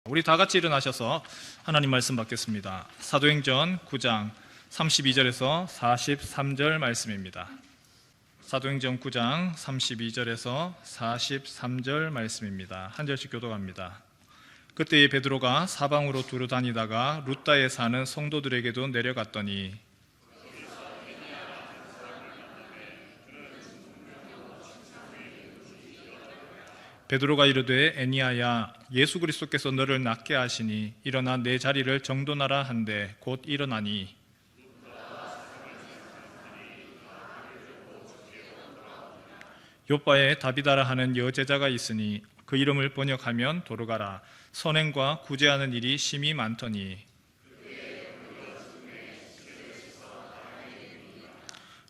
우리 다 같이 일어나셔서 하나님 말씀 받겠습니다. 사도행전 9장 32절에서 43절 말씀입니다. 사도행전 9장 32절에서 43절 말씀입니다. 한 절씩 교독합니다. 그때에 베드로가 사방으로 두루 다니다가 루다에 사는 성도들에게도 내려갔더니 베드로가 이르되 에니야야 예수 그리스도께서 너를 낫게 하시니 일어나 내 자리를 정돈하라 한데 곧 일어나니 욥바에 다비다라 하는 여제자가 있으니 그 이름을 번역하면 도르가라 선행과 구제하는 일이 심히 많더니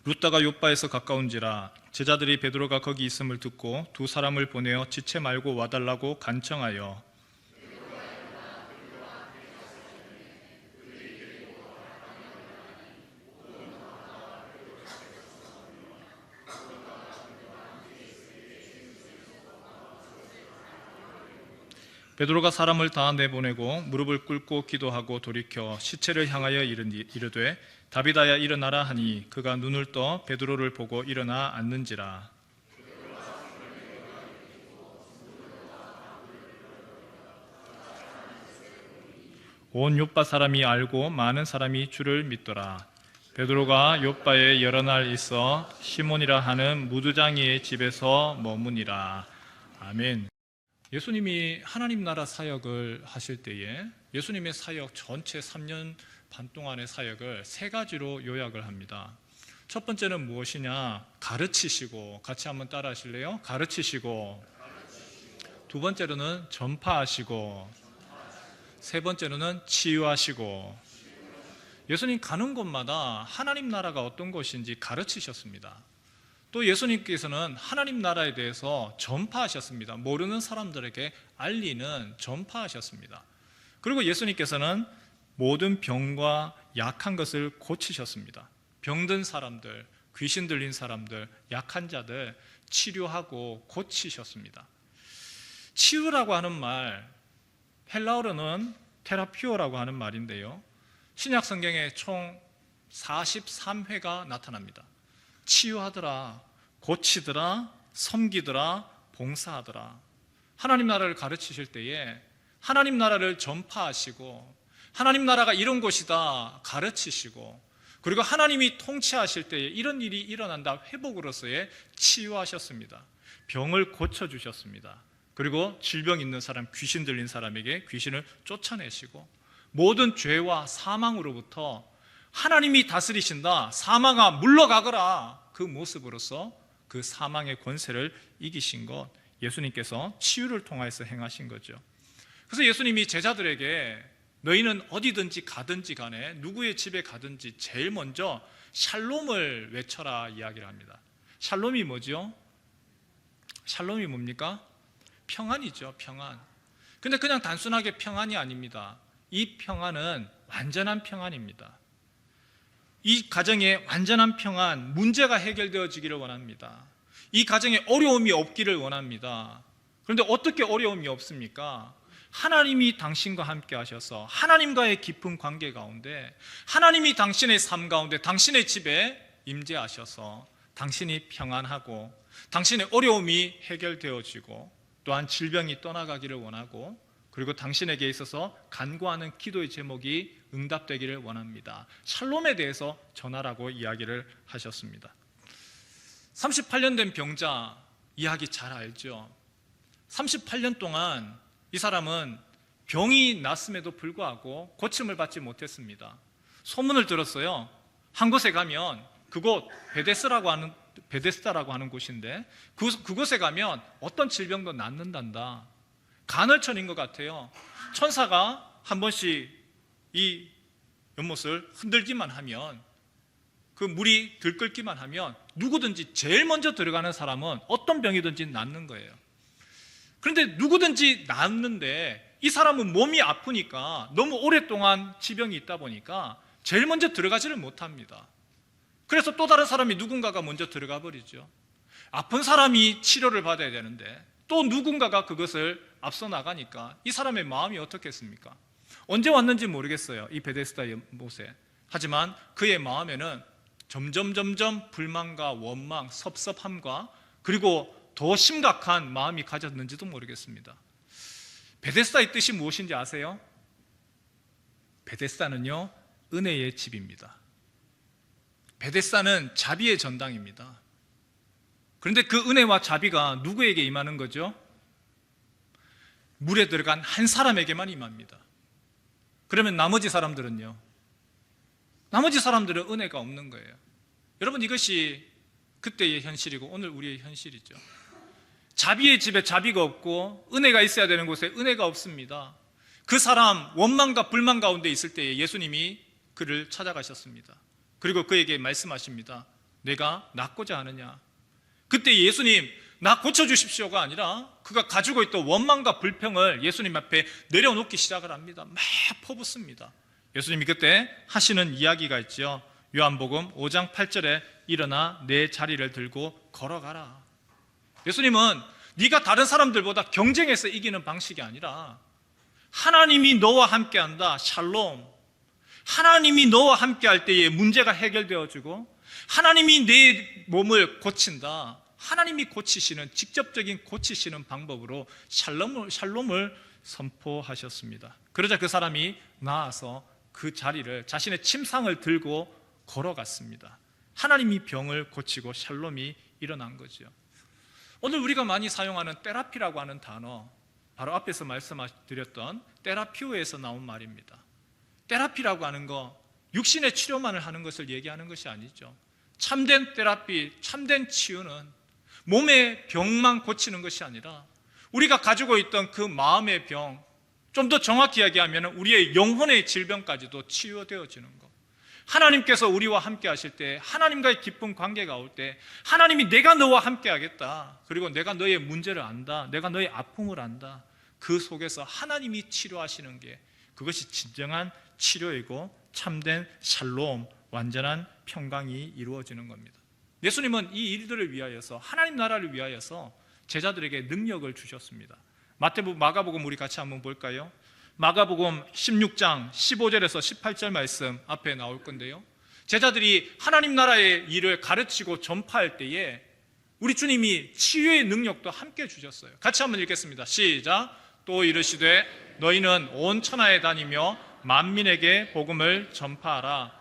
루다가 욥바에서 가까운지라 제자들이 베드로가 거기 있음을 듣고 두 사람을 보내어 지체 말고 와달라고 간청하여 베드로가 사람을 다 내보내고 무릎을 꿇고 기도하고 돌이켜 시체를 향하여 이르되 다비다야 일어나라 하니 그가 눈을 떠 베드로를 보고 일어나 앉는지라. 온 욥바 사람이 알고 많은 사람이 주를 믿더라. 베드로가 욥바에 여러 날 있어 시몬이라 하는 무두장이의 집에서 머무니라. 아멘. 예수님이 하나님 나라 사역을 하실 때에 예수님의 사역 전체 3년 반 동안의 사역을 세 가지로 요약을 합니다. 첫 번째는 무엇이냐? 가르치시고, 같이 한번 따라 하실래요? 가르치시고, 두 번째로는 전파하시고, 세 번째로는 치유하시고. 예수님 가는 곳마다 하나님 나라가 어떤 것인지 가르치셨습니다. 또 예수님께서는 하나님 나라에 대해서 전파하셨습니다. 모르는 사람들에게 알리는 전파하셨습니다. 그리고 예수님께서는 모든 병과 약한 것을 고치셨습니다. 병든 사람들, 귀신 들린 사람들, 약한 자들 치료하고 고치셨습니다. 치유라고 하는 말, 헬라어로는 테라피오라고 하는 말인데요, 신약 성경에 총 43회가 나타납니다. 치유하더라, 고치더라, 섬기더라, 봉사하더라. 하나님 나라를 가르치실 때에 하나님 나라를 전파하시고 하나님 나라가 이런 곳이다 가르치시고, 그리고 하나님이 통치하실 때에 이런 일이 일어난다 회복으로서의 치유하셨습니다. 병을 고쳐주셨습니다. 그리고 질병 있는 사람, 귀신 들린 사람에게 귀신을 쫓아내시고 모든 죄와 사망으로부터 하나님이 다스리신다, 사망아 물러가거라, 그 모습으로서 그 사망의 권세를 이기신 것, 예수님께서 치유를 통해서 행하신 거죠. 그래서 예수님이 제자들에게 너희는 어디든지 가든지 간에 누구의 집에 가든지 제일 먼저 샬롬을 외쳐라 이야기를 합니다. 샬롬이 뭐죠? 샬롬이 뭡니까? 평안이죠. 평안. 근데 그냥 단순하게 평안이 아닙니다. 이 평안은 완전한 평안입니다. 이 가정에 완전한 평안, 문제가 해결되어지기를 원합니다. 이 가정에 어려움이 없기를 원합니다. 그런데 어떻게 어려움이 없습니까? 하나님이 당신과 함께 하셔서 하나님과의 깊은 관계 가운데, 하나님이 당신의 삶 가운데 당신의 집에 임재하셔서 당신이 평안하고 당신의 어려움이 해결되어지고 또한 질병이 떠나가기를 원하고, 그리고 당신에게 있어서 간구하는 기도의 제목이 응답되기를 원합니다. 샬롬에 대해서 전하라고 이야기를 하셨습니다. 38년 된 병자 이야기 잘 알죠? 38년 동안 이 사람은 병이 났음에도 불구하고 고침을 받지 못했습니다. 소문을 들었어요. 한 곳에 가면, 그곳 베데스다라고 하는 곳인데 그곳에 가면 어떤 질병도 낫는단다. 간헐천인 것 같아요. 천사가 한 번씩 이 연못을 흔들기만 하면, 그 물이 들끓기만 하면 누구든지 제일 먼저 들어가는 사람은 어떤 병이든지 낫는 거예요. 그런데 누구든지 낫는데 이 사람은 몸이 아프니까, 너무 오랫동안 지병이 있다 보니까 제일 먼저 들어가지를 못합니다. 그래서 또 다른 사람이, 누군가가 먼저 들어가 버리죠. 아픈 사람이 치료를 받아야 되는데 또 누군가가 그것을 앞서 나가니까 이 사람의 마음이 어떻겠습니까? 언제 왔는지 모르겠어요, 이 베데스다의 못에. 하지만 그의 마음에는 점점 불만과 원망, 섭섭함과 그리고 더 심각한 마음이 가졌는지도 모르겠습니다. 베데스다의 뜻이 무엇인지 아세요? 베데스다는요, 은혜의 집입니다. 베데스다는 자비의 전당입니다. 그런데 그 은혜와 자비가 누구에게 임하는 거죠? 물에 들어간 한 사람에게만 임합니다. 그러면 나머지 사람들은요? 나머지 사람들은 은혜가 없는 거예요. 여러분, 이것이 그때의 현실이고 오늘 우리의 현실이죠. 자비의 집에 자비가 없고 은혜가 있어야 되는 곳에 은혜가 없습니다. 그 사람 원망과 불만 가운데 있을 때에 예수님이 그를 찾아가셨습니다. 그리고 그에게 말씀하십니다. 내가 낫고자 하느냐? 그때 예수님, 나 고쳐주십시오가 아니라 그가 가지고 있던 원망과 불평을 예수님 앞에 내려놓기 시작을 합니다. 막 퍼붓습니다. 예수님이 그때 하시는 이야기가 있죠. 요한복음 5장 8절에 일어나 내 자리를 들고 걸어가라. 예수님은 네가 다른 사람들보다 경쟁해서 이기는 방식이 아니라 하나님이 너와 함께한다, 샬롬. 하나님이 너와 함께할 때에 문제가 해결되어지고 하나님이 내 몸을 고친다. 하나님이 고치시는, 직접적인 고치시는 방법으로 샬롬을 선포하셨습니다. 그러자 그 사람이 나아서 그 자리를, 자신의 침상을 들고 걸어갔습니다. 하나님이 병을 고치고 샬롬이 일어난 거죠. 오늘 우리가 많이 사용하는 테라피라고 하는 단어, 바로 앞에서 말씀드렸던 테라피오에서 나온 말입니다. 테라피라고 하는 거 육신의 치료만을 하는 것을 얘기하는 것이 아니죠. 참된 테라피, 참된 치유는 몸의 병만 고치는 것이 아니라 우리가 가지고 있던 그 마음의 병, 좀 더 정확히 이야기하면 우리의 영혼의 질병까지도 치유되어지는 것. 하나님께서 우리와 함께 하실 때, 하나님과의 깊은 관계가 올 때 하나님이 내가 너와 함께 하겠다, 그리고 내가 너의 문제를 안다, 내가 너의 아픔을 안다, 그 속에서 하나님이 치료하시는 게 그것이 진정한 치료이고 참된 샬롬, 완전한 평강이 이루어지는 겁니다. 예수님은 이 일들을 위하여서, 하나님 나라를 위하여서 제자들에게 능력을 주셨습니다. 마가복음 우리 같이 한번 볼까요? 마가복음 16장 15절에서 18절 말씀 앞에 나올 건데요, 제자들이 하나님 나라의 일을 가르치고 전파할 때에 우리 주님이 치유의 능력도 함께 주셨어요. 같이 한번 읽겠습니다. 시작. 또 이르시되 너희는 온 천하에 다니며 만민에게 복음을 전파하라.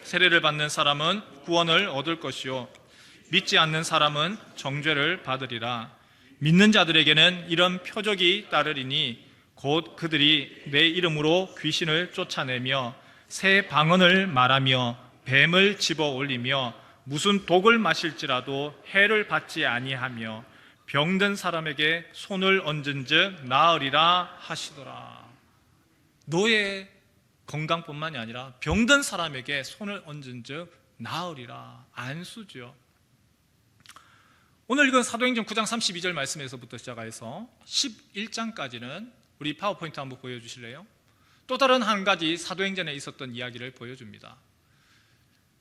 세례를 받는 사람은 구원을 얻을 것이요 믿지 않는 사람은 정죄를 받으리라. 믿는 자들에게는 이런 표적이 따르리니 곧 그들이 내 이름으로 귀신을 쫓아내며 새 방언을 말하며 뱀을 집어 올리며 무슨 독을 마실지라도 해를 받지 아니하며 병든 사람에게 손을 얹은즉 나으리라 하시더라. 너의 건강뿐만이 아니라 병든 사람에게 손을 얹은즉 나으리라. 안수죠. 오늘 읽은 사도행전 9장 32절 말씀에서부터 시작해서 11장까지는 우리 파워포인트 한번 보여주실래요? 또 다른 한 가지 사도행전에 있었던 이야기를 보여줍니다.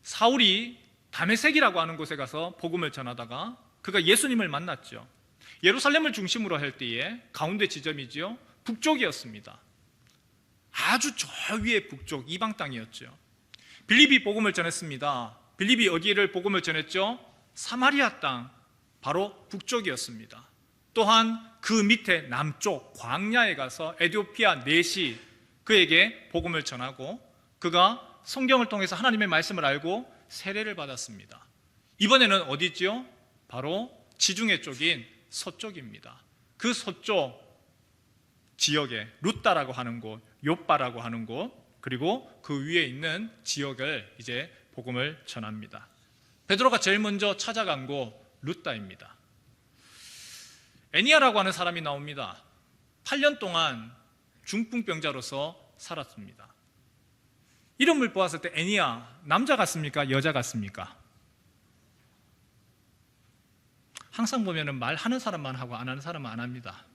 사울이 다메섹이라고 하는 곳에 가서 복음을 전하다가 그가 예수님을 만났죠. 예루살렘을 중심으로 할 때에 가운데 지점이죠, 북쪽이었습니다. 아주 저 위에 북쪽, 이방 땅이었죠. 빌립이 복음을 전했습니다. 빌립이 어디를 복음을 전했죠? 사마리아 땅, 바로 북쪽이었습니다. 또한 그 밑에 남쪽 광야에 가서 에티오피아 내시 그에게 복음을 전하고 그가 성경을 통해서 하나님의 말씀을 알고 세례를 받았습니다. 이번에는 어디죠? 바로 지중해 쪽인 서쪽입니다. 그 서쪽 지역에 루따라고 하는 곳, 요빠라고 하는 곳, 그리고 그 위에 있는 지역을 이제 복음을 전합니다. 베드로가 제일 먼저 찾아간 곳 루따입니다. 애니아라고 하는 사람이 나옵니다. 8년 동안 중풍병자로서 살았습니다. 이름을 보았을 때 애니아, 남자 같습니까? 여자 같습니까? 항상 보면 말하는 사람만 하고 안 하는 사람은 안 합니다.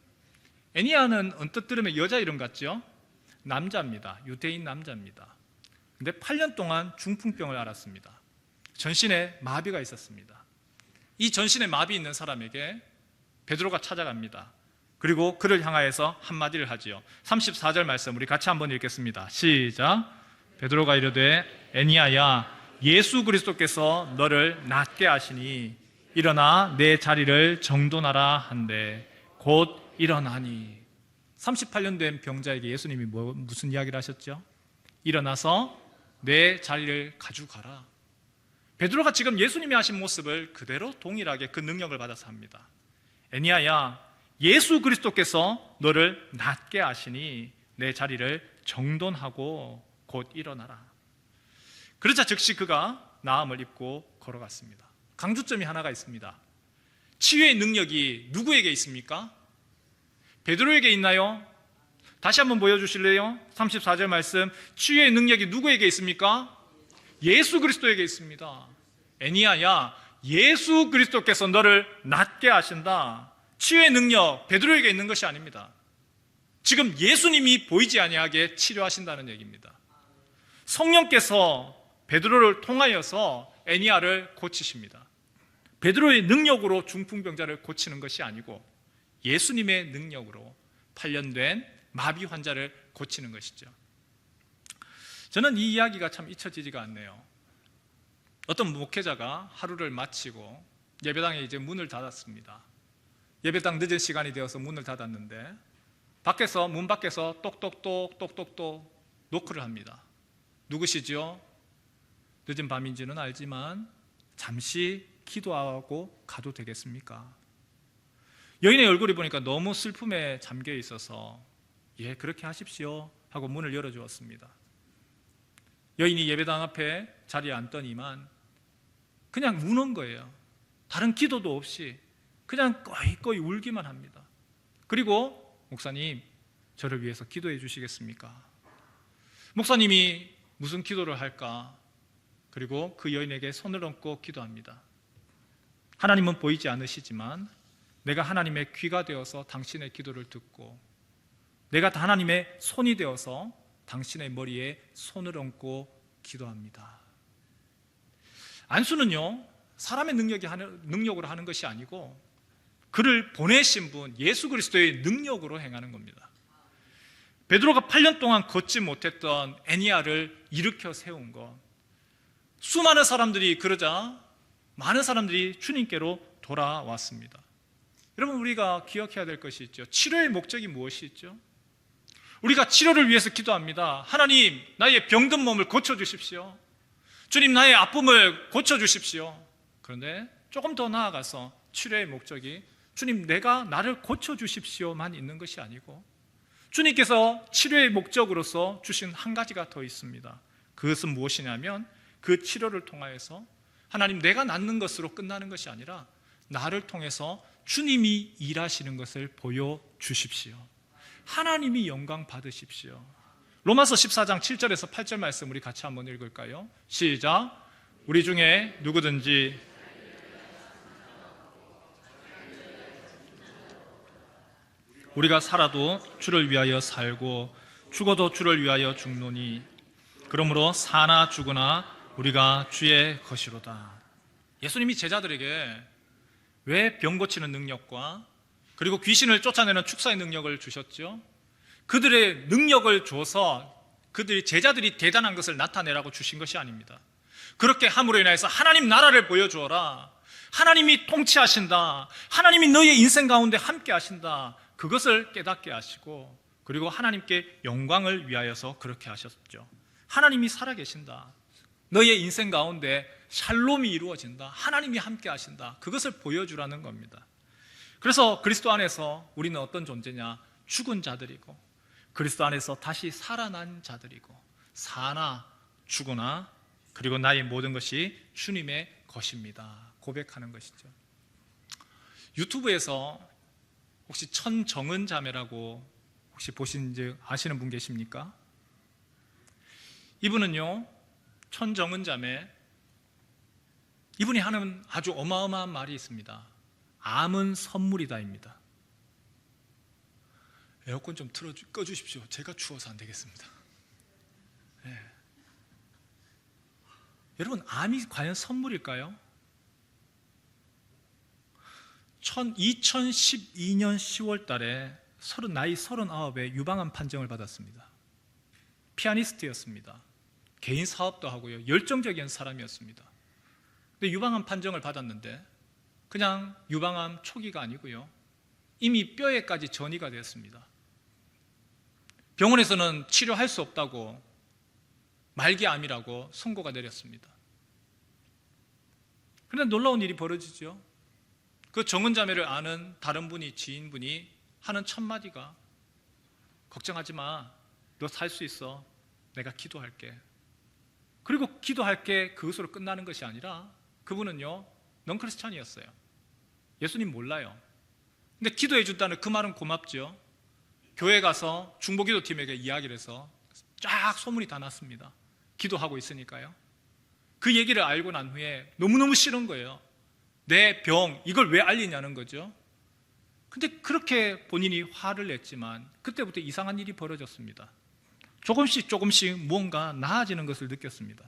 애니아는 언뜻 들으면 여자 이름 같죠? 남자입니다. 유대인 남자입니다. 근데 8년 동안 중풍병을 앓았습니다. 전신에 마비가 있었습니다. 이 전신에 마비 있는 사람에게 베드로가 찾아갑니다. 그리고 그를 향하여서 한마디를 하지요. 34절 말씀 우리 같이 한번 읽겠습니다. 시작. 베드로가 이르되 애니야야 예수 그리스도께서 너를 낫게 하시니 일어나 내 자리를 정돈하라 한데 곧 일어나니. 38년 된 병자에게 예수님이 무슨 이야기를 하셨죠? 일어나서 내 자리를 가져가라. 베드로가 지금 예수님이 하신 모습을 그대로 동일하게 그 능력을 받아서 합니다. 애니야야 예수 그리스도께서 너를 낫게 하시니 내 자리를 정돈하고 곧 일어나라. 그러자 즉시 그가 나음을 입고 걸어갔습니다. 강조점이 하나가 있습니다. 치유의 능력이 누구에게 있습니까? 베드로에게 있나요? 다시 한번 보여주실래요? 34절 말씀, 치유의 능력이 누구에게 있습니까? 예수 그리스도에게 있습니다. 애니야야 예수 그리스도께서 너를 낫게 하신다. 치유의 능력 베드로에게 있는 것이 아닙니다. 지금 예수님이 보이지 아니하게 치료하신다는 얘기입니다. 성령께서 베드로를 통하여서 애니야를 고치십니다. 베드로의 능력으로 중풍병자를 고치는 것이 아니고 예수님의 능력으로 8년 된 마비 환자를 고치는 것이죠. 저는 이 이야기가 참 잊혀지지가 않네요. 어떤 목회자가 하루를 마치고 예배당에 이제 문을 닫았습니다. 예배당 늦은 시간이 되어서 문을 닫았는데 문 밖에서 똑똑똑 노크를 합니다. 누구시죠? 늦은 밤인지는 알지만 잠시 기도하고 가도 되겠습니까? 여인의 얼굴이 보니까 너무 슬픔에 잠겨 있어서 예, 그렇게 하십시오 하고 문을 열어주었습니다. 여인이 예배당 앞에 자리에 앉더니만 그냥 우는 거예요. 다른 기도도 없이 그냥 꺼이꺼이 울기만 합니다. 그리고 목사님, 저를 위해서 기도해 주시겠습니까? 목사님이 무슨 기도를 할까? 그리고 그 여인에게 손을 얹고 기도합니다. 하나님은 보이지 않으시지만 내가 하나님의 귀가 되어서 당신의 기도를 듣고 내가 하나님의 손이 되어서 당신의 머리에 손을 얹고 기도합니다. 안수는요, 사람의 능력으로 하는 것이 아니고 그를 보내신 분 예수 그리스도의 능력으로 행하는 겁니다. 베드로가 8년 동안 걷지 못했던 애니야를 일으켜 세운 것, 수많은 사람들이 그러자 많은 사람들이 주님께로 돌아왔습니다. 여러분, 우리가 기억해야 될 것이 있죠. 치료의 목적이 무엇이 있죠? 우리가 치료를 위해서 기도합니다. 하나님, 나의 병든 몸을 고쳐주십시오. 주님, 나의 아픔을 고쳐주십시오. 그런데 조금 더 나아가서 치료의 목적이 주님, 내가 나를 고쳐주십시오만 있는 것이 아니고 주님께서 치료의 목적으로서 주신 한 가지가 더 있습니다. 그것은 무엇이냐면 그 치료를 통하여서 하나님, 내가 낫는 것으로 끝나는 것이 아니라 나를 통해서 주님이 일하시는 것을 보여주십시오. 하나님이 영광 받으십시오. 로마서 14장 7절에서 8절 말씀 우리 같이 한번 읽을까요? 시작. 우리 중에 누구든지 우리가 살아도 주를 위하여 살고 죽어도 주를 위하여 죽노니 그러므로 사나 죽으나 우리가 주의 것이로다. 예수님이 제자들에게 왜 병 고치는 능력과 그리고 귀신을 쫓아내는 축사의 능력을 주셨죠? 그들의 능력을 줘서 그들이 제자들이 대단한 것을 나타내라고 주신 것이 아닙니다. 그렇게 함으로 인해서 하나님 나라를 보여주어라, 하나님이 통치하신다, 하나님이 너의 인생 가운데 함께 하신다, 그것을 깨닫게 하시고 그리고 하나님께 영광을 위하여서 그렇게 하셨죠. 하나님이 살아계신다, 너의 인생 가운데 샬롬이 이루어진다, 하나님이 함께 하신다, 그것을 보여주라는 겁니다. 그래서 그리스도 안에서 우리는 어떤 존재냐? 죽은 자들이고 그리스도 안에서 다시 살아난 자들이고 사나 죽으나 그리고 나의 모든 것이 주님의 것입니다 고백하는 것이죠. 유튜브에서 혹시 천정은 자매라고 혹시 보신지 아시는 분 계십니까? 이분은요, 천정은 자매, 이분이 하는 아주 어마어마한 말이 있습니다. 암은 선물이다입니다. 에어컨 좀 꺼주십시오. 제가 추워서 안 되겠습니다. 네. 여러분, 암이 과연 선물일까요? 2012년 10월 달에 나이 39에 유방암 판정을 받았습니다. 피아니스트였습니다. 개인 사업도 하고요. 열정적인 사람이었습니다. 근데 유방암 판정을 받았는데 그냥 유방암 초기가 아니고요. 이미 뼈에까지 전이가 되었습니다. 병원에서는 치료할 수 없다고 말기암이라고 선고가 내렸습니다. 그런데 놀라운 일이 벌어지죠. 그 정은 자매를 아는 다른 분이, 지인분이 하는 첫 마디가 걱정하지 마. 너 살 수 있어. 내가 기도할게. 그리고 기도할게 그것으로 끝나는 것이 아니라 그분은요, 넌크리스찬이었어요. 예수님 몰라요. 근데 기도해 준다는 그 말은 고맙죠. 교회 가서 중보기도팀에게 이야기를 해서 쫙 소문이 다 났습니다. 기도하고 있으니까요. 그 얘기를 알고 난 후에 너무너무 싫은 거예요. 내 병, 이걸 왜 알리냐는 거죠. 근데 그렇게 본인이 화를 냈지만 그때부터 이상한 일이 벌어졌습니다. 조금씩 무언가 나아지는 것을 느꼈습니다.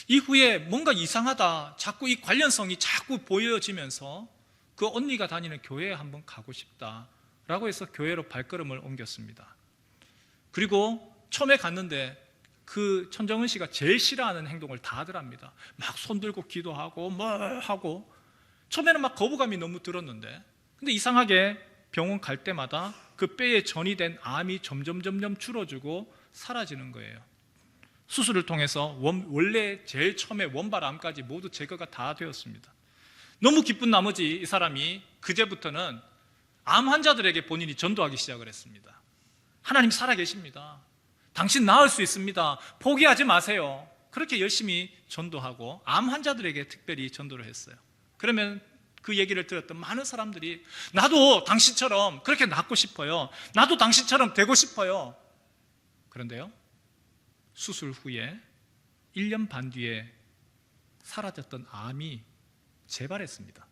이후에 뭔가 이상하다, 자꾸 이 관련성이 자꾸 보여지면서 그 언니가 다니는 교회에 한번 가고 싶다라고 해서 교회로 발걸음을 옮겼습니다. 그리고 처음에 갔는데 그 천정은 씨가 제일 싫어하는 행동을 다 하더랍니다. 막 손들고 기도하고 뭐 하고, 처음에는 막 거부감이 너무 들었는데, 근데 이상하게 병원 갈 때마다 그 뼈에 전이 된 암이 점점 줄어들고 사라지는 거예요. 수술을 통해서 원래 제일 처음에 원발암까지 모두 제거가 다 되었습니다. 너무 기쁜 나머지 이 사람이 그제부터는 암 환자들에게 본인이 전도하기 시작을 했습니다. 하나님 살아계십니다. 당신 나을 수 있습니다. 포기하지 마세요. 그렇게 열심히 전도하고 암 환자들에게 특별히 전도를 했어요. 그러면 그 얘기를 들었던 많은 사람들이 나도 당신처럼 그렇게 낫고 싶어요. 나도 당신처럼 되고 싶어요. 그런데요, 수술 후에 1년 반 뒤에 사라졌던 암이 재발했습니다.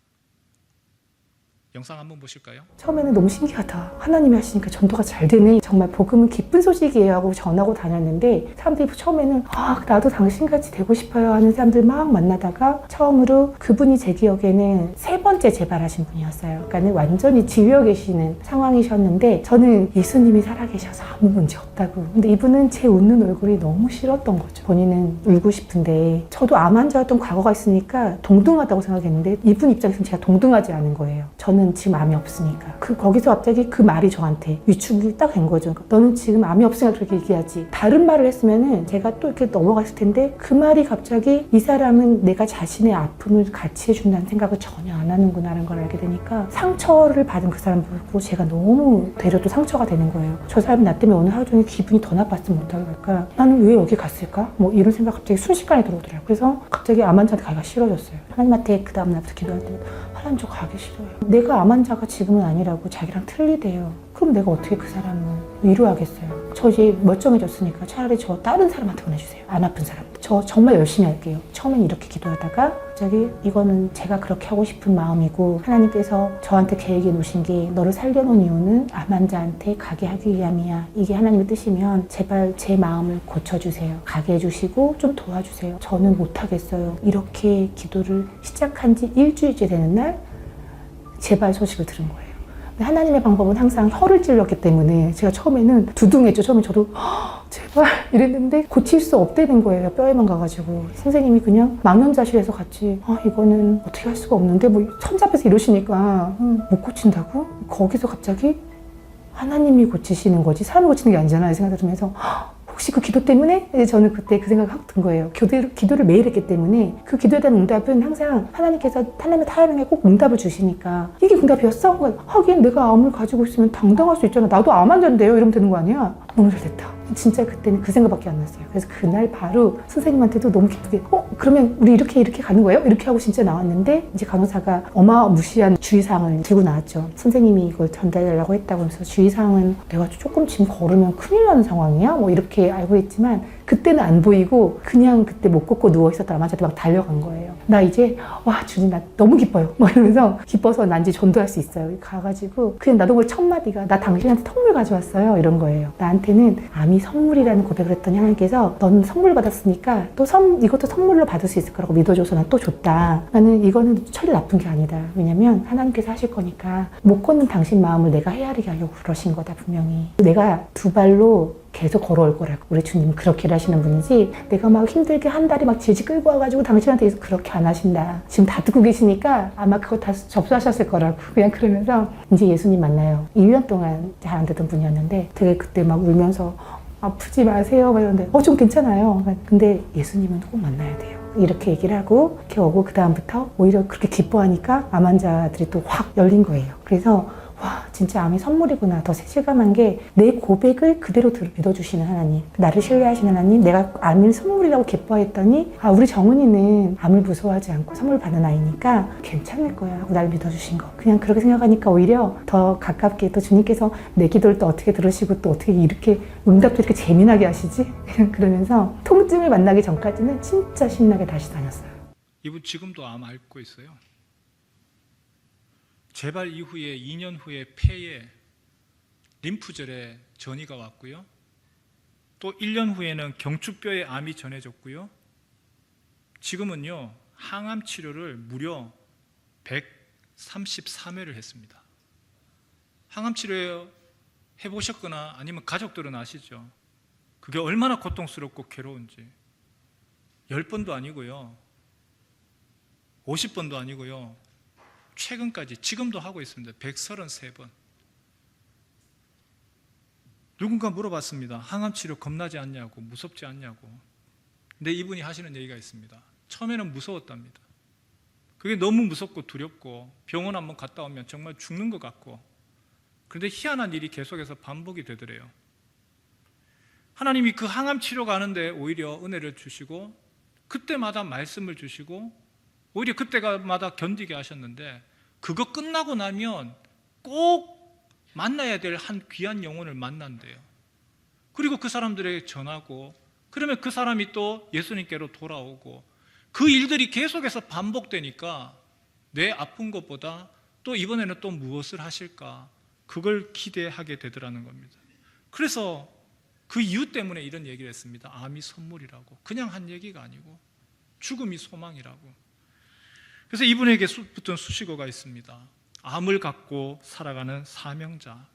영상 한번 보실까요? 처음에는 너무 신기하다. 하나님이 하시니까 전도가 잘 되네. 정말 복음은 기쁜 소식이에요 하고 전하고 다녔는데, 사람들이 처음에는 나도 당신같이 되고 싶어요 하는 사람들 막 만나다가 처음으로 그분이 제 기억에는 3번째 재발하신 분이었어요. 그러니까 완전히 지휘어 계시는 상황이셨는데 저는 예수님이 살아계셔서 아무 문제 없다고. 근데 이분은 제 웃는 얼굴이 너무 싫었던 거죠. 본인은 울고 싶은데, 저도 암 환자였던 과거가 있으니까 동등하다고 생각했는데 이분 입장에서는 제가 동등하지 않은 거예요. 저는 지금 암이 없으니까. 거기서 갑자기 그 말이 저한테 위축이 딱 된 거죠. 너는 지금 암이 없으니까 그렇게 얘기하지. 다른 말을 했으면은 제가 또 이렇게 넘어갔을 텐데, 그 말이 갑자기 이 사람은 내가 자신의 아픔을 같이 해준다는 생각을 전혀 안 하는구나라는 걸 알게 되니까, 상처를 받은 그 사람 보고 제가 너무 되려도 상처가 되는 거예요. 저 사람이 나 때문에 오늘 하루 종일 기분이 더 나빴으면 못하게 할까? 나는 왜 여기 갔을까? 뭐 이런 생각 갑자기 순식간에 들어오더라고요. 그래서 갑자기 암 환자한테 가기가 싫어졌어요. 하나님한테 그 다음 날부터 기도할 때 하나님 저 가기 싫어요. 내가 암 환자가 지금은 아니라고 자기랑 틀리대요. 그럼 내가 어떻게 그 사람을 위로하겠어요? 저 이제 멀쩡해졌으니까 차라리 저 다른 사람한테 보내주세요. 안 아픈 사람. 저 정말 열심히 할게요. 처음엔 이렇게 기도하다가 갑자기 이거는 제가 그렇게 하고 싶은 마음이고, 하나님께서 저한테 계획해 놓으신 게 너를 살려놓은 이유는 암 환자한테 가게 하기 위함이야. 이게 하나님의 뜻이면 제발 제 마음을 고쳐주세요. 가게 해주시고 좀 도와주세요. 저는 못하겠어요. 이렇게 기도를 시작한 지 일주일째 되는 날 재발 소식을 들은 거예요. 하나님의 방법은 항상 혀를 찔렀기 때문에 제가 처음에는 두둥했죠. 처음에 저도 제발 이랬는데 고칠 수 없다는 거예요. 뼈에만 가가지고 선생님이 그냥 망연자실해서 같이 이거는 어떻게 할 수가 없는데 뭐 천잡에서 이러시니까 못 고친다고? 거기서 갑자기 하나님이 고치시는 거지 사람이 고치는 게 아니잖아요 생각이 들면서 혹시 그 기도 때문에? 저는 그때 그 생각이 확 든 거예요. 기도를 매일 했기 때문에 그 기도에 대한 응답은 항상 하나님께서 하나님의 타이밍에 꼭 응답을 주시니까 이게 응답이었어? 하긴 내가 암을 가지고 있으면 당당할 수 있잖아. 나도 암 환자인데요? 이러면 되는 거 아니야? 너무 잘 됐다. 진짜 그때는 그 생각밖에 안 났어요. 그래서 그날 바로 선생님한테도 너무 기쁘게 그러면 우리 이렇게 가는 거예요? 이렇게 하고 진짜 나왔는데 이제 간호사가 어마무시한 주의사항을 들고 나왔죠. 선생님이 이걸 전달하려고 했다고 하면서 주의사항은 내가 조금 지금 걸으면 큰일 나는 상황이야? 뭐 이렇게 알고 있지만 그때는 안 보이고 그냥 그때 못 걷고 누워있었다 남자한테 막 달려간 거예요. 나 이제 와 주님 나 너무 기뻐요. 막 이러면서 기뻐서 난 이제 전도할 수 있어요. 가가지고 그냥 나도 그 첫 마디가 나 당신한테 선물 가져왔어요. 이런 거예요. 나한테는 암이 선물이라는 고백을 했더니 하나님께서 넌 선물 받았으니까 또 이것도 선물로 받을 수 있을 거라고 믿어줘서 난 또 줬다. 나는 이거는 철이 나쁜 게 아니다. 왜냐면 하나님께서 하실 거니까 못 걷는 당신 마음을 내가 헤아리게 하려고 그러신 거다 분명히. 내가 두 발로 계속 걸어올 거라고. 우리 주님은 그렇게 일하시는 분이지 내가 막 힘들게 한 달이 막 질질 끌고 와가지고 당신한테 그렇게 안 하신다. 지금 다 듣고 계시니까 아마 그거 다 접수하셨을 거라고. 그냥 그러면서 이제 예수님 만나요. 1년 동안 잘 안 되던 분이었는데 되게 그때 막 울면서 아프지 마세요 막 이러는데 좀 괜찮아요. 근데 예수님은 꼭 만나야 돼요. 이렇게 얘기를 하고 이렇게 오고 그 다음부터 오히려 그렇게 기뻐하니까 암 환자들이 또 확 열린 거예요. 그래서 와 진짜 암이 선물이구나 더 실감한 게 내 고백을 그대로 믿어주시는 하나님, 나를 신뢰하시는 하나님, 내가 암을 선물이라고 기뻐했더니 우리 정은이는 암을 무서워하지 않고 선물 받는 아이니까 괜찮을 거야 하고 나를 믿어주신 거, 그냥 그렇게 생각하니까 오히려 더 가깝게 또 주님께서 내 기도를 또 어떻게 들으시고 또 어떻게 이렇게 응답도 이렇게 재미나게 하시지? 그냥 그러면서 통증을 만나기 전까지는 진짜 신나게 다시 다녔어요. 이분 지금도 암 앓고 있어요. 재발 이후에 2년 후에 폐에 림프절에 전이가 왔고요. 또 1년 후에는 경추뼈에 암이 전해졌고요. 지금은요 항암 치료를 무려 133회를 했습니다. 항암 치료 해보셨거나 아니면 가족들은 아시죠? 그게 얼마나 고통스럽고 괴로운지. 10번도 아니고요 50번도 아니고요 최근까지 지금도 하고 있습니다. 133번. 누군가 물어봤습니다. 항암치료 겁나지 않냐고, 무섭지 않냐고. 근데 이분이 하시는 얘기가 있습니다. 처음에는 무서웠답니다. 그게 너무 무섭고 두렵고 병원 한번 갔다 오면 정말 죽는 것 같고, 그런데 희한한 일이 계속해서 반복이 되더래요. 하나님이 그 항암치료가 하는데 오히려 은혜를 주시고 그때마다 말씀을 주시고 오히려 그때마다 견디게 하셨는데, 그거 끝나고 나면 꼭 만나야 될 한 귀한 영혼을 만난대요. 그리고 그 사람들에게 전하고, 그러면 그 사람이 또 예수님께로 돌아오고, 그 일들이 계속해서 반복되니까 내 아픈 것보다 또 이번에는 또 무엇을 하실까, 그걸 기대하게 되더라는 겁니다. 그래서 그 이유 때문에 이런 얘기를 했습니다. 암이 선물이라고. 그냥 한 얘기가 아니고 죽음이 소망이라고. 그래서 이분에게 붙은 수식어가 있습니다. 암을 갖고 살아가는 사명자,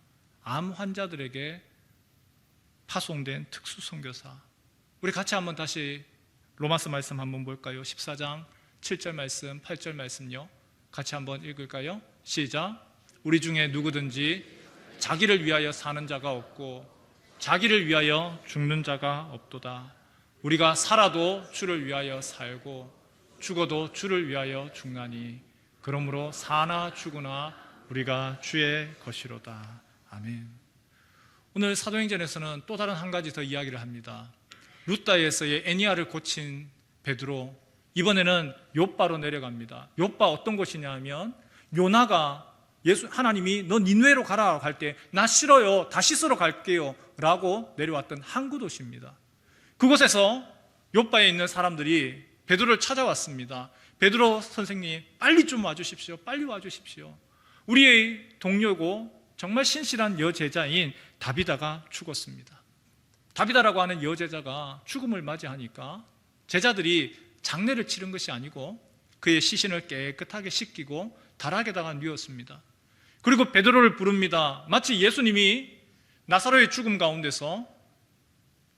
암 환자들에게 파송된 특수 선교사. 우리 같이 한번 다시 로마서 말씀 한번 볼까요? 14장 7절 말씀, 8절 말씀요. 같이 한번 읽을까요? 시작. 우리 중에 누구든지 자기를 위하여 사는 자가 없고 자기를 위하여 죽는 자가 없도다. 우리가 살아도 주를 위하여 살고 죽어도 주를 위하여 죽나니 그러므로 사나 죽으나 우리가 주의 것이로다. 아멘. 오늘 사도행전에서는 또 다른 한 가지 더 이야기를 합니다. 루다에서의 애니아를 고친 베드로, 이번에는 욥바로 내려갑니다. 욥바 어떤 곳이냐 하면, 요나가 하나님이 너 니느웨로 가라 할 때 나 싫어요, 다시스로 갈게요 라고 내려왔던 항구 도시입니다. 그곳에서 욥바에 있는 사람들이 베드로를 찾아왔습니다. 베드로 선생님 빨리 좀 와주십시오. 빨리 와주십시오. 우리의 동료고 정말 신실한 여제자인 다비다가 죽었습니다. 다비다라고 하는 여제자가 죽음을 맞이하니까 제자들이 장례를 치른 것이 아니고 그의 시신을 깨끗하게 씻기고 다락에다가 뉘었습니다. 그리고 베드로를 부릅니다. 마치 예수님이 나사로의 죽음 가운데서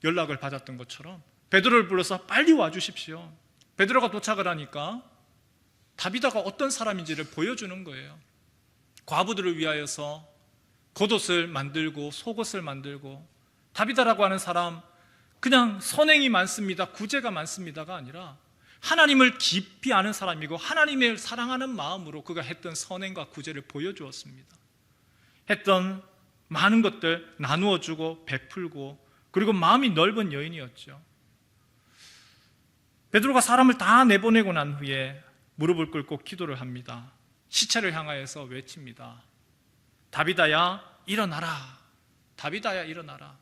연락을 받았던 것처럼 베드로를 불러서 빨리 와주십시오. 베드로가 도착을 하니까 다비다가 어떤 사람인지를 보여주는 거예요. 과부들을 위하여서 겉옷을 만들고 속옷을 만들고, 다비다라고 하는 사람 그냥 선행이 많습니다, 구제가 많습니다가 아니라 하나님을 깊이 아는 사람이고 하나님을 사랑하는 마음으로 그가 했던 선행과 구제를 보여주었습니다. 했던 많은 것들 나누어주고 베풀고, 그리고 마음이 넓은 여인이었죠. 베드로가 사람을 다 내보내고 난 후에 무릎을 꿇고 기도를 합니다. 시체를 향하여서 외칩니다. 다비다야 일어나라. 다비다야 일어나라.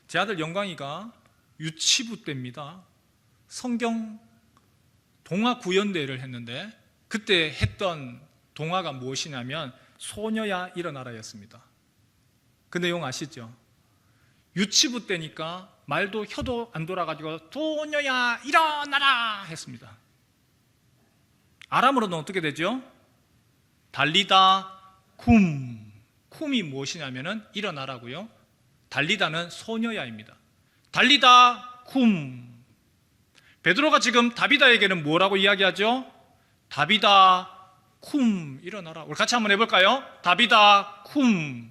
제 아들 영광이가 유치부 때입니다. 성경 동화 구연대회를 했는데 그때 했던 동화가 무엇이냐면 소녀야 일어나라였습니다. 그 내용 아시죠? 유치부 때니까 말도 혀도 안 돌아가지고 소녀야 일어나라 했습니다. 아람어로는 어떻게 되죠? 달리다 쿰이 무엇이냐면은 일어나라고요. 달리다는 소녀야입니다. 달리다 쿰. 베드로가 지금 다비다에게는 뭐라고 이야기하죠? 다비다 쿰 일어나라. 우리 같이 한번 해볼까요? 다비다 쿰.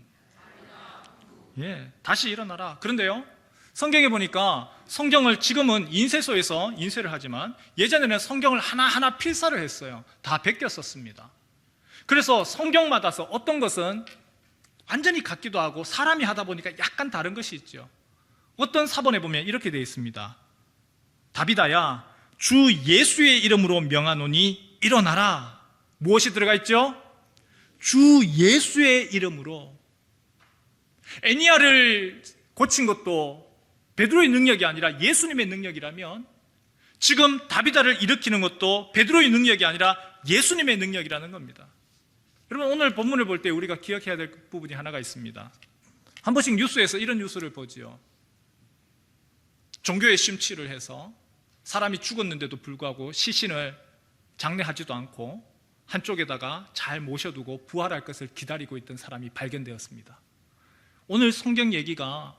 예, 다시 일어나라. 그런데요, 성경에 보니까 성경을 지금은 인쇄소에서 인쇄를 하지만 예전에는 성경을 하나하나 필사를 했어요. 다 베꼈었습니다. 그래서 성경마다서 어떤 것은 완전히 같기도 하고 사람이 하다 보니까 약간 다른 것이 있죠. 어떤 사본에 보면 이렇게 되어 있습니다. 다비다야, 주 예수의 이름으로 명하노니 일어나라. 무엇이 들어가 있죠? 주 예수의 이름으로. 애니야를 고친 것도 베드로의 능력이 아니라 예수님의 능력이라면 지금 다비다를 일으키는 것도 베드로의 능력이 아니라 예수님의 능력이라는 겁니다. 여러분, 오늘 본문을 볼 때 우리가 기억해야 될 부분이 하나가 있습니다. 한 번씩 뉴스에서 이런 뉴스를 보지요. 종교에 심취를 해서 사람이 죽었는데도 불구하고 시신을 장례하지도 않고 한쪽에다가 잘 모셔두고 부활할 것을 기다리고 있던 사람이 발견되었습니다. 오늘 성경 얘기가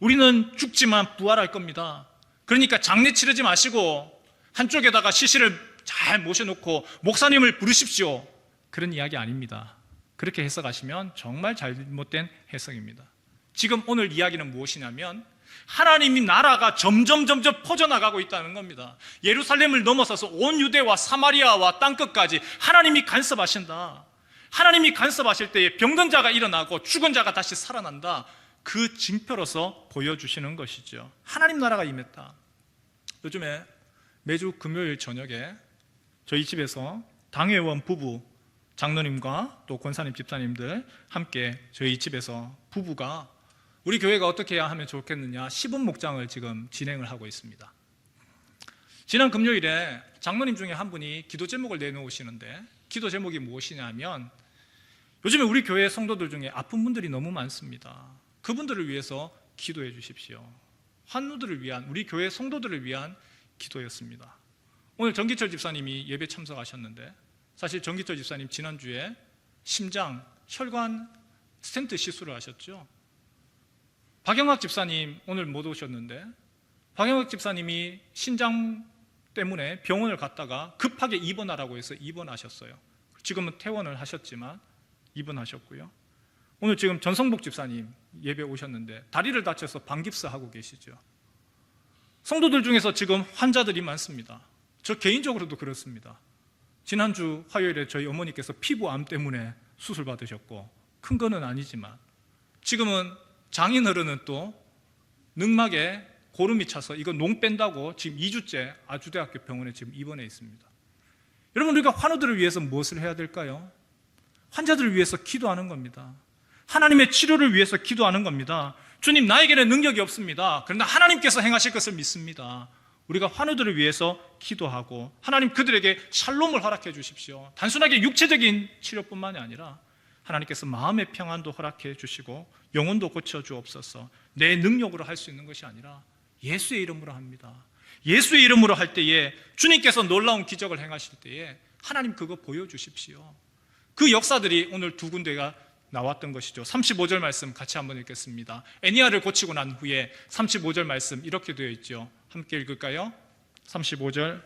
우리는 죽지만 부활할 겁니다. 그러니까 장례 치르지 마시고 한쪽에다가 시신을 잘 모셔놓고 목사님을 부르십시오. 그런 이야기 아닙니다. 그렇게 해석하시면 정말 잘못된 해석입니다. 지금 오늘 이야기는 무엇이냐면 하나님이 나라가 점점 퍼져나가고 있다는 겁니다. 예루살렘을 넘어서서 온 유대와 사마리아와 땅끝까지 하나님이 간섭하신다. 하나님이 간섭하실 때에 병든 자가 일어나고 죽은 자가 다시 살아난다. 그 징표로서 보여주시는 것이죠. 하나님 나라가 임했다. 요즘에 매주 금요일 저녁에 저희 집에서 당회원 부부 장로님과 또 권사님 집사님들 함께 저희 집에서 부부가 우리 교회가 어떻게 해야 하면 좋겠느냐 10분 목장을 지금 진행을 하고 있습니다. 지난 금요일에 장로님 중에 한 분이 기도 제목을 내놓으시는데 기도 제목이 무엇이냐면 요즘에 우리 교회 성도들 중에 아픈 분들이 너무 많습니다. 그분들을 위해서 기도해 주십시오. 환우들을 위한, 우리 교회 성도들을 위한 기도였습니다. 오늘 정기철 집사님이 예배 참석하셨는데 사실 정기철 집사님 지난주에 심장, 혈관 스텐트 시술을 하셨죠. 박영학 집사님 오늘 못 오셨는데 박영학 집사님이 신장 때문에 병원을 갔다가 급하게 입원하라고 해서 입원하셨어요. 지금은 퇴원을 하셨지만 입원하셨고요. 오늘 지금 전성복 집사님 예배 오셨는데 다리를 다쳐서 방깁스 하고 계시죠. 성도들 중에서 지금 환자들이 많습니다. 저 개인적으로도 그렇습니다. 지난주 화요일에 저희 어머니께서 피부암 때문에 수술 받으셨고 큰 거는 아니지만 지금은 장인어른은 또 늑막에 고름이 차서 이거 농 뺀다고 지금 2주째 아주대학교 병원에 지금 입원해 있습니다. 여러분, 우리가 환우들을 위해서 무엇을 해야 될까요? 환자들을 위해서 기도하는 겁니다. 하나님의 치료를 위해서 기도하는 겁니다. 주님, 나에게는 능력이 없습니다. 그러나 하나님께서 행하실 것을 믿습니다. 우리가 환우들을 위해서 기도하고 하나님 그들에게 샬롬을 허락해 주십시오. 단순하게 육체적인 치료뿐만이 아니라 하나님께서 마음의 평안도 허락해 주시고 영혼도 고쳐주옵소서. 내 능력으로 할 수 있는 것이 아니라 예수의 이름으로 합니다. 예수의 이름으로 할 때에 주님께서 놀라운 기적을 행하실 때에 하나님 그거 보여주십시오. 그 역사들이 오늘 두 군데가 나왔던 것이죠. 35절 말씀 같이 한번 읽겠습니다. 애니야를 고치고 난 후에 35절 말씀 이렇게 되어 있죠. 함께 읽을까요? 35절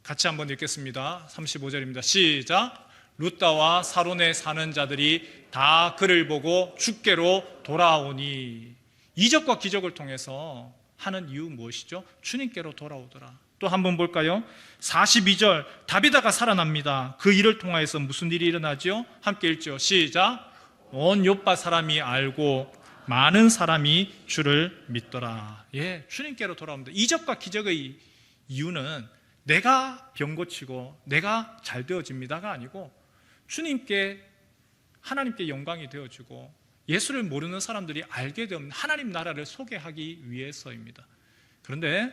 같이 한번 읽겠습니다. 35절입니다. 시작. 룻다와 사론에 사는 자들이 다 그를 보고 주께로 돌아오니. 이적과 기적을 통해서 하는 이유 무엇이죠? 주님께로 돌아오더라. 또 한번 볼까요? 42절 다비다가 살아납니다. 그 일을 통하여서 무슨 일이 일어나죠? 함께 읽죠. 시작. 온 요빠 사람이 알고 많은 사람이 주를 믿더라. 예, 주님께로 돌아옵니다. 이적과 기적의 이유는 내가 병 고치고 내가 잘 되어집니다가 아니고 주님께, 하나님께 영광이 되어지고 예수를 모르는 사람들이 알게 되는 하나님 나라를 소개하기 위해서입니다. 그런데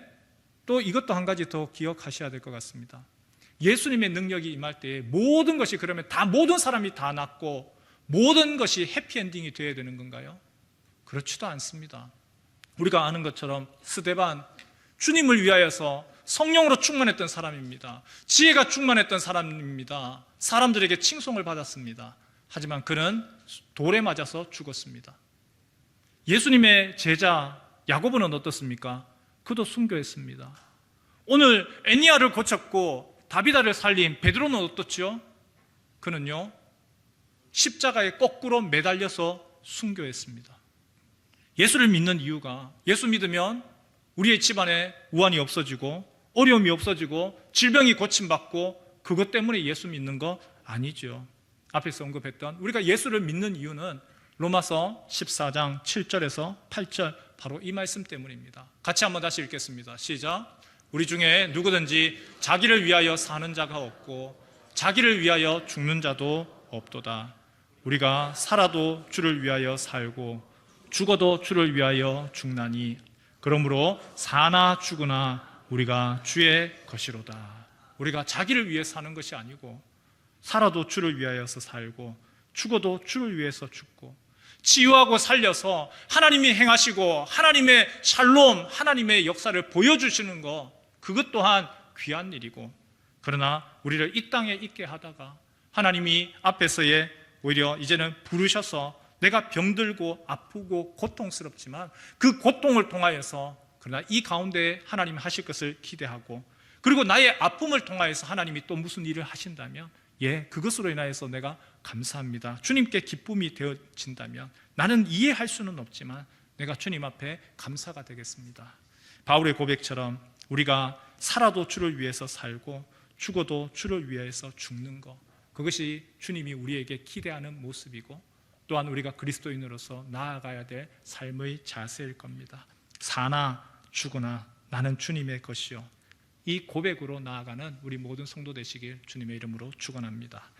또 이것도 한 가지 더 기억하셔야 될 것 같습니다. 예수님의 능력이 임할 때 모든 것이 그러면 다 모든 사람이 다 낫고 모든 것이 해피엔딩이 되어야 되는 건가요? 그렇지도 않습니다. 우리가 아는 것처럼 스데반, 주님을 위하여서 성령으로 충만했던 사람입니다. 지혜가 충만했던 사람입니다. 사람들에게 칭송을 받았습니다. 하지만 그는 돌에 맞아서 죽었습니다. 예수님의 제자 야고보는 어떻습니까? 그도 순교했습니다. 오늘 애니아를 고쳤고 다비다를 살린 베드로는 어떻죠? 그는요, 십자가에 거꾸로 매달려서 순교했습니다. 예수를 믿는 이유가, 예수 믿으면 우리의 집안에 우환이 없어지고 어려움이 없어지고 질병이 고침받고 그것 때문에 예수 믿는 거 아니죠. 앞에서 언급했던 우리가 예수를 믿는 이유는 로마서 14장 7절에서 8절 바로 이 말씀 때문입니다. 같이 한번 다시 읽겠습니다. 시작. 우리 중에 누구든지 자기를 위하여 사는 자가 없고 자기를 위하여 죽는 자도 없도다. 우리가 살아도 주를 위하여 살고 죽어도 주를 위하여 죽나니 그러므로 사나 죽으나 우리가 주의 것이로다. 우리가 자기를 위해 사는 것이 아니고 살아도 주를 위하여서 살고 죽어도 주를 위해서 죽고 치유하고 살려서 하나님이 행하시고 하나님의 샬롬, 하나님의 역사를 보여주시는 것, 그것 또한 귀한 일이고, 그러나 우리를 이 땅에 있게 하다가 하나님이 앞에서의 오히려 이제는 부르셔서 내가 병들고 아프고 고통스럽지만 그 고통을 통하여서 그러나 이 가운데 하나님 하실 것을 기대하고, 그리고 나의 아픔을 통하여서 하나님이 또 무슨 일을 하신다면 그것으로 인하여서 내가 감사합니다, 주님께 기쁨이 되어진다면 나는 이해할 수는 없지만 내가 주님 앞에 감사가 되겠습니다. 바울의 고백처럼 우리가 살아도 주를 위해서 살고 죽어도 주를 위해서 죽는 것, 그것이 주님이 우리에게 기대하는 모습이고 또한 우리가 그리스도인으로서 나아가야 될 삶의 자세일 겁니다. 사나 죽으나 나는 주님의 것이요, 이 고백으로 나아가는 우리 모든 성도 되시길 주님의 이름으로 축원합니다.